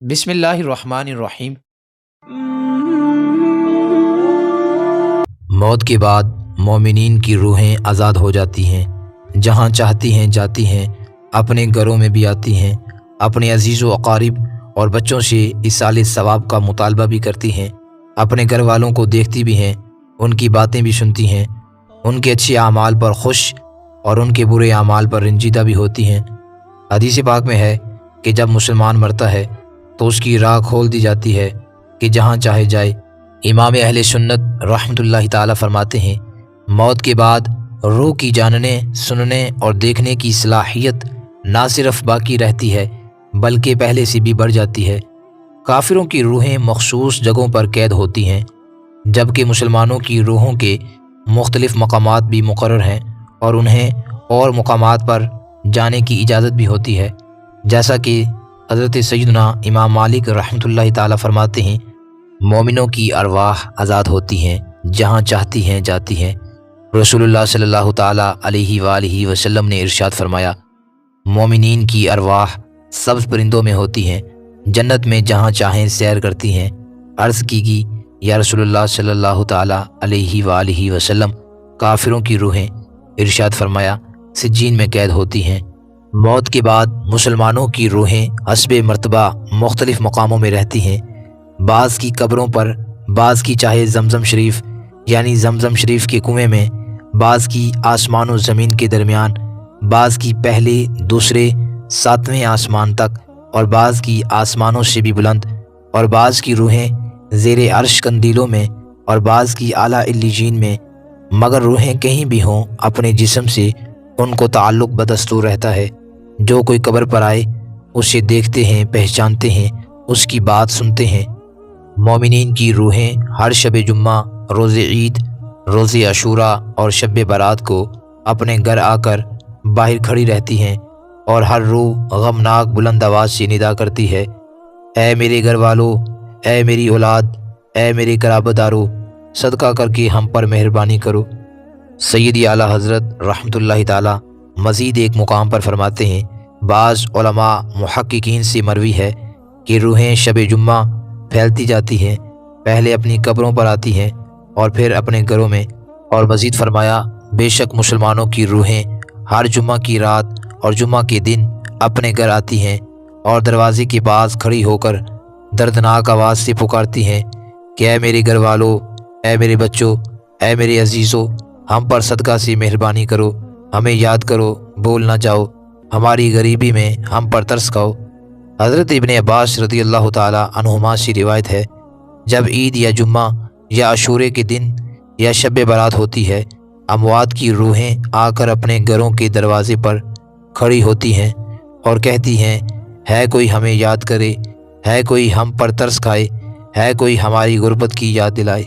بسم اللہ الرحمن الرحیم۔ موت کے بعد مومنین کی روحیں آزاد ہو جاتی ہیں، جہاں چاہتی ہیں جاتی ہیں، اپنے گھروں میں بھی آتی ہیں، اپنے عزیز و اقارب اور بچوں سے ایصال ثواب کا مطالبہ بھی کرتی ہیں، اپنے گھر والوں کو دیکھتی بھی ہیں، ان کی باتیں بھی سنتی ہیں، ان کے اچھے اعمال پر خوش اور ان کے برے اعمال پر رنجیدہ بھی ہوتی ہیں۔ حدیث پاک میں ہے کہ جب مسلمان مرتا ہے تو اس کی راہ کھول دی جاتی ہے کہ جہاں چاہے جائے۔ امام اہل سنت رحمۃ اللہ تعالی فرماتے ہیں، موت کے بعد روح کی جاننے، سننے اور دیکھنے کی صلاحیت نہ صرف باقی رہتی ہے بلکہ پہلے سے بھی بڑھ جاتی ہے۔ کافروں کی روحیں مخصوص جگہوں پر قید ہوتی ہیں، جبکہ مسلمانوں کی روحوں کے مختلف مقامات بھی مقرر ہیں اور انہیں اور مقامات پر جانے کی اجازت بھی ہوتی ہے، جیسا کہ حضرت سیدنا امام مالک رحمۃ اللہ تعالی فرماتے ہیں، مومنوں کی ارواح آزاد ہوتی ہیں، جہاں چاہتی ہیں جاتی ہیں۔ رسول اللہ صلی اللہ تعالی علیہ وآلہ وسلم نے ارشاد فرمایا، مومنین کی ارواح سبز پرندوں میں ہوتی ہیں، جنت میں جہاں چاہیں سیر کرتی ہیں۔ عرض کی یا رسول اللہ صلی اللہ تعالی علیہ وآلہ وسلم، کافروں کی روحیں؟ ارشاد فرمایا، سجین میں قید ہوتی ہیں۔ موت کے بعد مسلمانوں کی روحیں حسب مرتبہ مختلف مقاموں میں رہتی ہیں، بعض کی قبروں پر، بعض کی چاہے زمزم شریف یعنی زمزم شریف کے کنویں میں، بعض کی آسمان و زمین کے درمیان، بعض کی پہلے، دوسرے، ساتویں آسمان تک، اور بعض کی آسمانوں سے بھی بلند، اور بعض کی روحیں زیر عرش قندیلوں میں، اور بعض کی اعلیٰ علیین میں۔ مگر روحیں کہیں بھی ہوں، اپنے جسم سے ان کو تعلق بدستور رہتا ہے۔ جو کوئی قبر پر آئے اسے دیکھتے ہیں، پہچانتے ہیں، اس کی بات سنتے ہیں۔ مومنین کی روحیں ہر شب جمعہ، روز عید، روز عاشوراء اور شب برات کو اپنے گھر آ کر باہر کھڑی رہتی ہیں، اور ہر روح غمناک بلند آواز سے ندا کرتی ہے، اے میرے گھر والو، اے میری اولاد، اے میرے قرابت دارو، صدقہ کر کے ہم پر مہربانی کرو۔ سیدی اعلیٰ حضرت رحمۃ اللہ تعالی مزید ایک مقام پر فرماتے ہیں، بعض علماء محققین سے مروی ہے کہ روحیں شب جمعہ پھیلتی جاتی ہیں، پہلے اپنی قبروں پر آتی ہیں اور پھر اپنے گھروں میں۔ اور مزید فرمایا، بے شک مسلمانوں کی روحیں ہر جمعہ کی رات اور جمعہ کے دن اپنے گھر آتی ہیں اور دروازے کے پاس کھڑی ہو کر دردناک آواز سے پکارتی ہیں کہ اے میرے گھر والو، اے میرے بچوں، اے میرے عزیزو، ہم پر صدقہ سے مہربانی کرو، ہمیں یاد کرو، بھول نہ جاؤ، ہماری غریبی میں ہم پر ترس کھاؤ۔ حضرت ابن عباس رضی اللہ تعالی عنہما سے روایت ہے، جب عید یا جمعہ یا عاشورے کے دن یا شب برات ہوتی ہے، اموات کی روحیں آ کر اپنے گھروں کے دروازے پر کھڑی ہوتی ہیں اور کہتی ہیں، ہے کوئی ہمیں یاد کرے، ہے کوئی ہم پر ترس کھائے، ہے کوئی ہماری غربت کی یاد دلائے۔